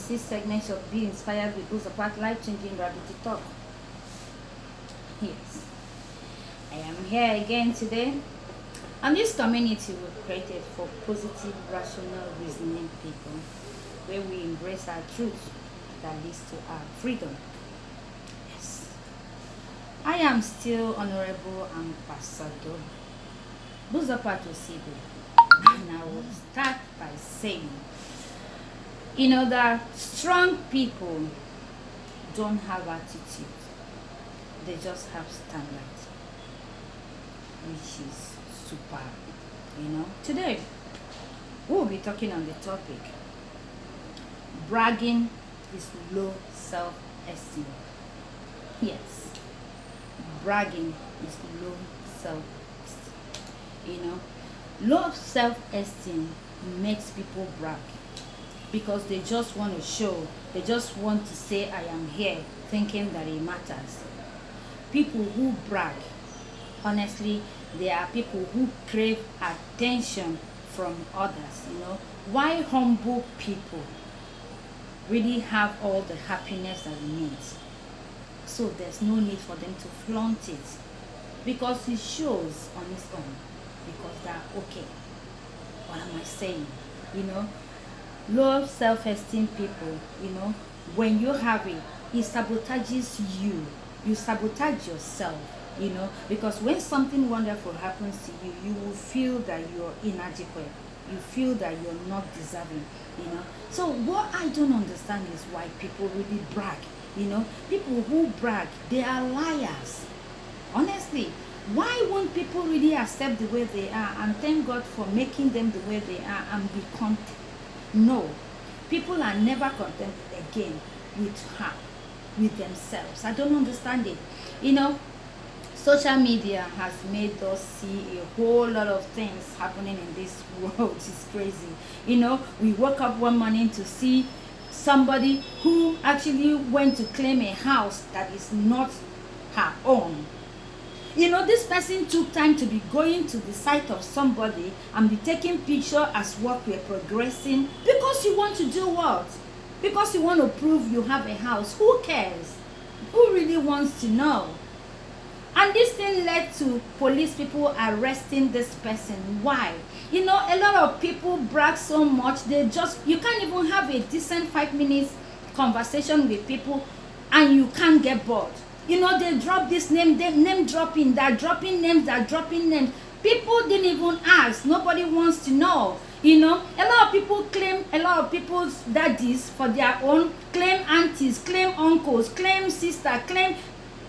6 segments of Be Inspired with Buzopat, life-changing reality talk. Yes, I am here again today. And this community was created for positive, rational, reasoning people, where we embrace our truth that leads to our freedom. Yes, I am still Honorable Ambassador Buzopat, and I will start by saying, that strong people don't have attitude, they just have standards, which is super. Today we'll be talking on the topic: bragging is low self-esteem. Yes, bragging is low self-esteem. Low self-esteem makes people brag because they just want to show, they just want to say, I am here, thinking that it matters. People who brag, honestly, they are people who crave attention from others. Why humble people really have all the happiness that it needs, so there's no need for them to flaunt it, because it shows on its own, because they're okay. What am I saying? Low self-esteem people, when you have it, it sabotages you. You sabotage yourself, because when something wonderful happens to you, you will feel that you're inadequate. You feel that you're not deserving, So what I don't understand is why people really brag. People who brag, they are liars. Honestly, why won't people really accept the way they are and thank God for making them the way they are and be content? No, people are never content again with themselves. I don't understand it. Social media has made us see a whole lot of things happening in this world. It's crazy. We woke up one morning to see somebody who actually went to claim a house that is not her own. This person took time to be going to the site of somebody and be taking picture as what we're progressing, because you want to do what? Because you want to prove you have a house. Who cares? Who really wants to know? And this thing led to police people arresting this person. Why? A lot of people brag so much, you can't even have a decent 5 minutes conversation with people and you can't get bored. They drop this name, they name dropping, they're dropping names. People didn't even ask. Nobody wants to know. A lot of people claim a lot of people's daddies for their own, claim aunties, claim uncles, claim sister, claim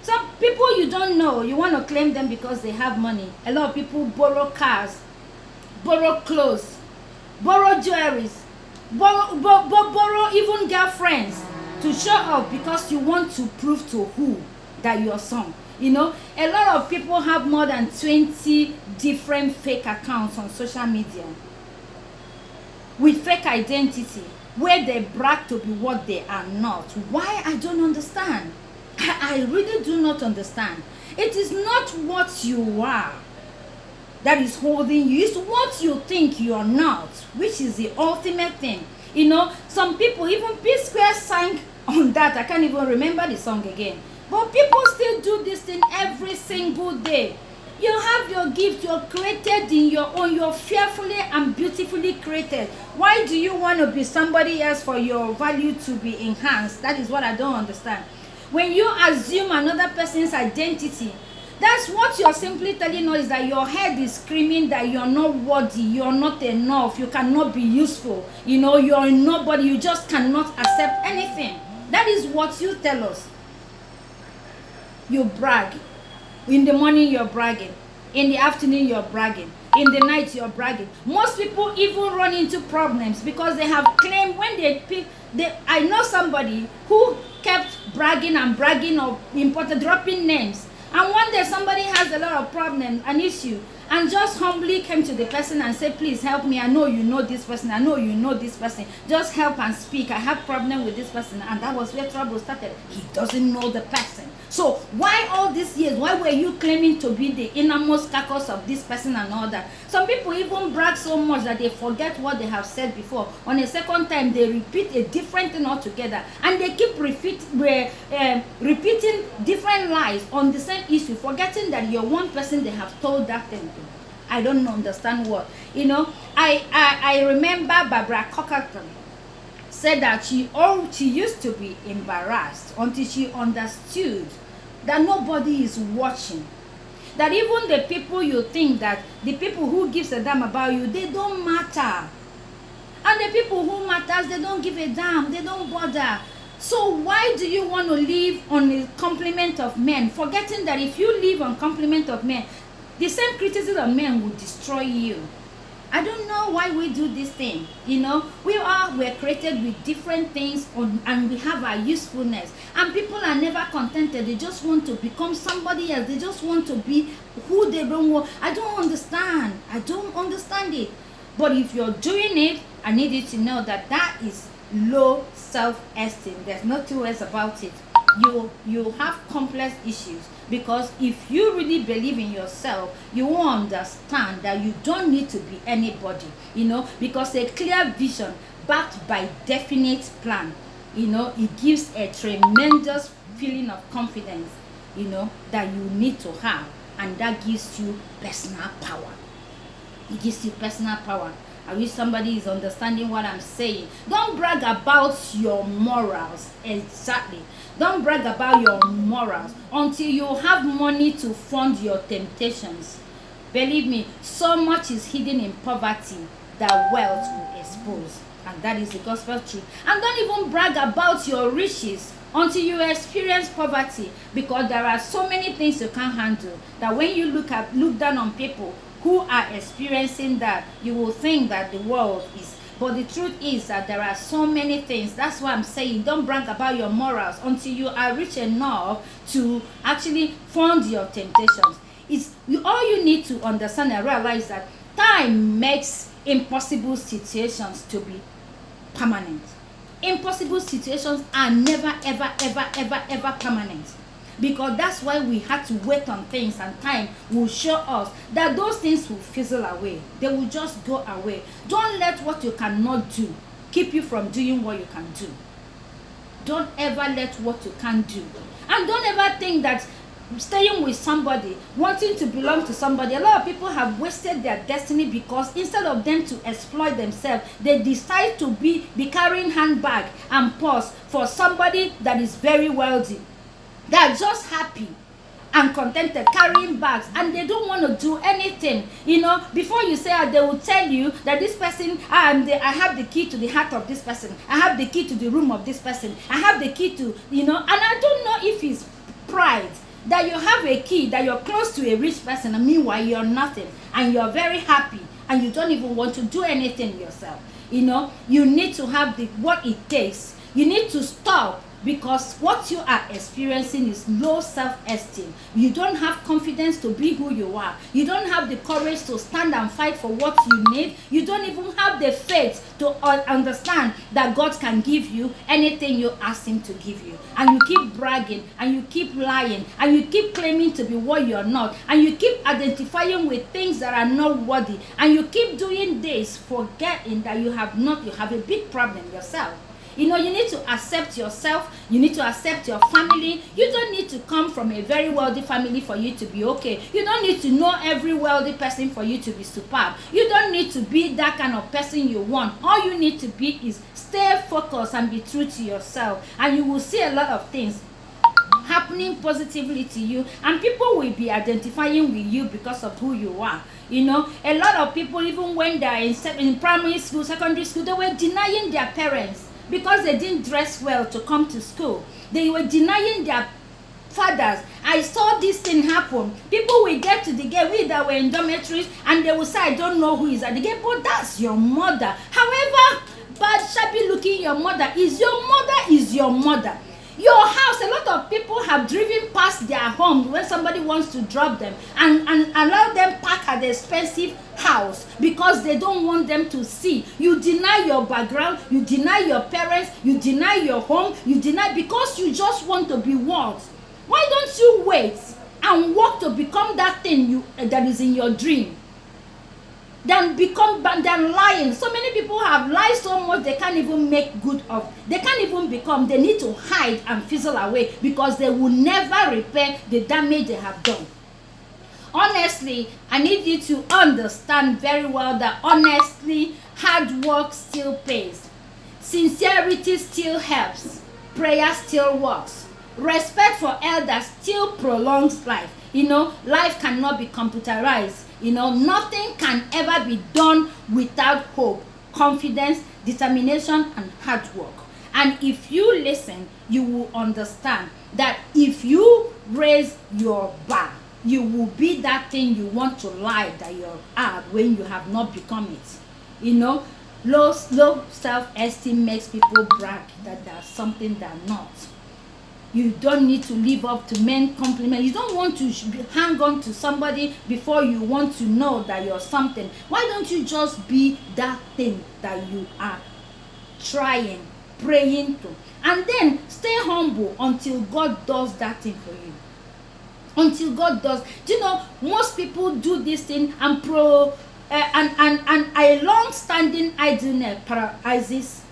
some people you don't know. You want to claim them because they have money. A lot of people borrow cars, borrow clothes, borrow jewelries, borrow even girlfriends to show up because you want to prove to who that you're some. A lot of people have more than 20 different fake accounts on social media with fake identity, where they brag to be what they are not. Why? I don't understand. I really do not understand. It is not what you are that is holding you. It's what you think you are not, which is the ultimate thing. Some people, even P Square sang on that. I can't even remember the song again. But people still do this thing every single day. You have your gift, you're created in your own, you're fearfully and beautifully created. Why do you want to be somebody else for your value to be enhanced? That is what I don't understand. When you assume another person's identity, that's what you're simply telling us, is that your head is screaming that you're not worthy, you're not enough, you cannot be useful, you're nobody, you just cannot accept anything. That is what you tell us. You brag. In the morning you're bragging, in the afternoon you're bragging, in the night you're bragging. Most people even run into problems because they have claimed when I know somebody who kept bragging of important, dropping names, and one day somebody has a lot of problems, an issue, and just humbly came to the person and said, please help me, I know you know this person, I know you know this person, just help and speak, I have problem with this person. And that was where trouble started. He doesn't know the person. So why all these years, why were you claiming to be the innermost carcass of this person and all that? Some people even brag so much that they forget what they have said before. On a second time, they repeat a different thing altogether, and they keep repeating different lies on the same issue, forgetting that you're one person they have told that thing to. I don't understand what. I remember Barbara Cockerton said that she used to be embarrassed until she understood that nobody is watching. That even the people you think that the people who gives a damn about you, they don't matter. And the people who matters, they don't give a damn, they don't bother. So why do you want to live on the compliment of men, forgetting that if you live on compliment of men, the same criticism of men will destroy you? I don't know why we do this thing. We're created with different things and we have our usefulness. And people are never contented. They just want to become somebody else. They just want to be who they don't want. I don't understand. I don't understand it. But if you're doing it, I need you to know that that is low self-esteem. There's no two ways about it. You have complex issues, because if you really believe in yourself, you will understand that you don't need to be anybody, because a clear vision backed by definite plan, it gives a tremendous feeling of confidence, that you need to have, and that gives you personal power. It gives you personal power. I wish somebody is understanding what I'm saying. Don't brag about your morals. Exactly. Don't brag about your morals until you have money to fund your temptations. Believe me, so much is hidden in poverty that wealth will expose. And that is the gospel truth. And don't even brag about your riches until you experience poverty, because there are so many things you can't handle that when you look down on people who are experiencing that, you will think that the world is. But the truth is that there are so many things. That's why I'm saying don't brag about your morals until you are rich enough to actually fund your temptations. All you need to understand and realize that time makes impossible situations to be permanent. Impossible situations are never, ever, ever, ever, ever permanent. Because that's why we had to wait on things, and time will show us that those things will fizzle away. They will just go away. Don't let what you cannot do keep you from doing what you can do. Don't ever let what you can't do. And don't ever think that staying with somebody, wanting to belong to somebody, a lot of people have wasted their destiny because instead of them to exploit themselves, they decide to be carrying handbag and purse for somebody that is very wealthy. They're just happy and contented carrying bags, and they don't want to do anything. Before you say they will tell you that this person, I have the key to the heart of this person, I have the key to the room of this person, I have the key to, and I don't know if it's pride that you have a key, that you're close to a rich person, and meanwhile you're nothing, and you're very happy, and you don't even want to do anything yourself. You need to have what it takes. You need to stop, because what you are experiencing is low self-esteem. You don't have confidence to be who you are. You don't have the courage to stand and fight for what you need. You don't even have the faith to understand that God can give you anything you ask him to give you. And you keep bragging, and you keep lying, and you keep claiming to be what you're not, and you keep identifying with things that are not worthy, and you keep doing this, forgetting that you have a big problem yourself. You need to accept yourself. You need to accept your family. You don't need to come from a very wealthy family for you to be okay. You don't need to know every wealthy person for you to be superb. You don't need to be that kind of person you want. All you need to be is stay focused and be true to yourself. And you will see a lot of things happening positively to you. And people will be identifying with you because of who you are. A lot of people, even when they're in primary school, secondary school, they were denying their parents because they didn't dress well to come to school. They were denying their fathers. I saw this thing happen. People will get to the gate, we that were in dormitories, and they will say, I don't know who is at the gate, but that's your mother. However bad, shabby looking your mother is, your mother. Your house, a lot of people have driven past their homes when somebody wants to drop them and allow them park at the expensive house because they don't want them to see. You deny your background, you deny your parents, you deny your home, you deny because you just want to be what? Why don't you wait and work to become that thing that is in your dream? Than lying. So many people have lied so much they can't even make good of. They can't even become. They need to hide and fizzle away because they will never repair the damage they have done. Honestly, I need you to understand very well that honestly, hard work still pays. Sincerity still helps. Prayer still works. Respect for elders still prolongs life. Life cannot be computerized. Nothing can ever be done without hope, confidence, determination, and hard work. And if you listen, you will understand that if you raise your bar, you will be that thing you want to lie that you are when you have not become it. Low self-esteem makes people brag that they're something they're not. You don't need to live up to men compliments. You don't want to hang on to somebody before you want to know that you're something. Why don't you just be that thing that you are trying, praying to? And then stay humble until God does that thing for you. Until God does. Most people do this thing and a long-standing idleness paralyzes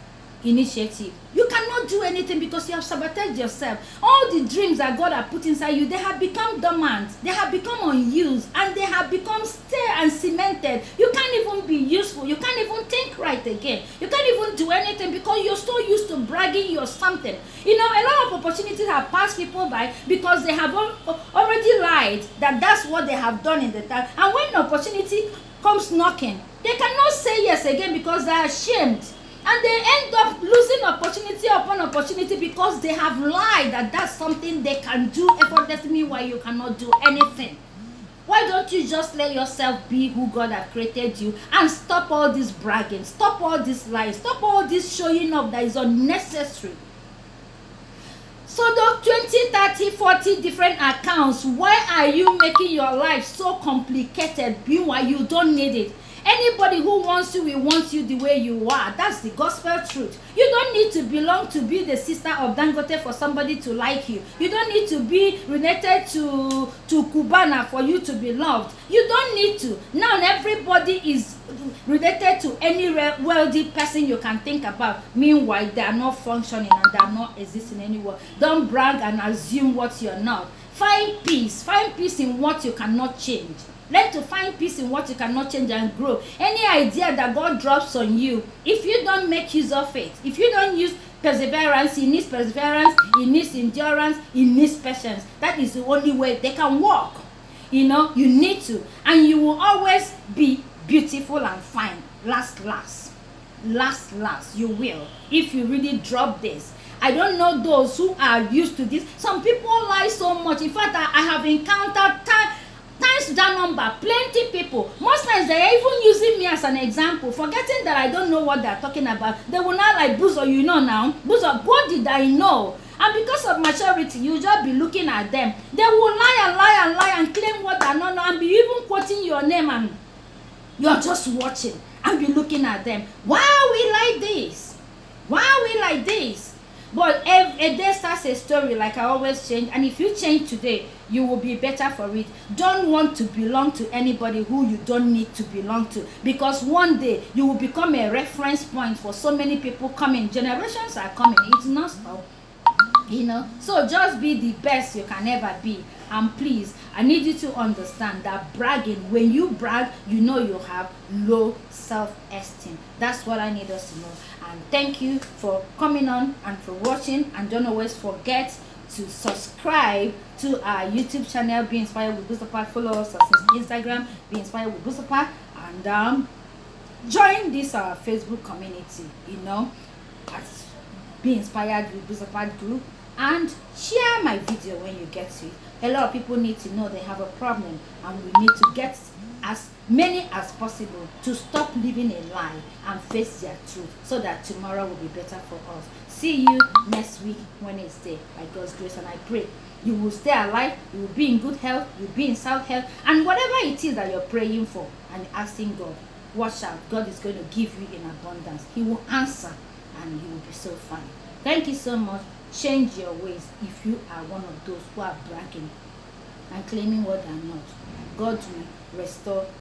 initiative. You cannot do anything because you have sabotaged yourself. All the dreams that God has put inside you, they have become dormant, they have become unused, and they have become stale and cemented. You can't even be useful. You can't even think right again. You can't even do anything because you're so used to bragging you're something. A lot of opportunities have passed people by because they have already lied that that's what they have done in the time. And when opportunity comes knocking, they cannot say yes again because they're ashamed. And they end up losing opportunity upon opportunity because they have lied that that's something they can do effortlessly while you cannot do anything. Why don't you just let yourself be who God has created you and stop all this bragging, stop all this lying, stop all this showing up that is unnecessary. So those 20, 30, 40 different accounts, why are you making your life so complicated meanwhile you don't need it? Anybody who wants you will want you the way you are. That's the gospel truth. You don't need to belong to be the sister of Dangote for somebody to like you. You don't need to be related to Cubana for you to be loved. You don't need to. Now everybody is related to any wealthy person you can think about. Meanwhile, they are not functioning and they are not existing anywhere. Don't brag and assume what you're not. Find peace. Find peace in what you cannot change. Learn to find peace in what you cannot change and grow. Any idea that God drops on you, if you don't make use of it, if you don't use perseverance, it needs perseverance, it needs endurance, it needs patience. That is the only way they can work. You need to. And you will always be beautiful and fine. Last, you will. If you really drop this. I don't know those who are used to this. Some people lie so much. In fact, I have encountered times that number, plenty people. Most times they are even using me as an example, forgetting that I don't know what they are talking about. They will not like, Buzo, now. Buzo, what did I know? And because of maturity, you just be looking at them. They will lie and claim what they don't know and be even quoting your name and you're just watching and be looking at them. Why are we like this? Why are we like this? But a day starts a story, like I always change. And if you change today, you will be better for it. Don't want to belong to anybody who you don't need to belong to. Because one day, you will become a reference point for so many people coming. Generations are coming. It's not stop. So just be the best you can ever be. And please, I need you to understand that bragging, when you brag, you have low self-esteem. That's what I need us to know. And thank you for coming on and for watching. And don't always forget to subscribe to our YouTube channel, Be Inspired with Buzopat. Follow us on Instagram, Be Inspired with Buzopat. And join this Facebook community, at Be Inspired with Buzopat group. And share my video when you get to it. A lot of people need to know they have a problem, and we need to get as many as possible to stop living a lie and face their truth, so that tomorrow will be better for us. See you next week, Wednesday, by God's grace. And I pray you will stay alive, you will be in good health, you will be in sound health, and whatever it is that you're praying for and asking God, watch out. God is going to give you in abundance. He will answer and you will be so fine. Thank you so much. Change your ways if you are one of those who are bragging and claiming what they are not. God will restore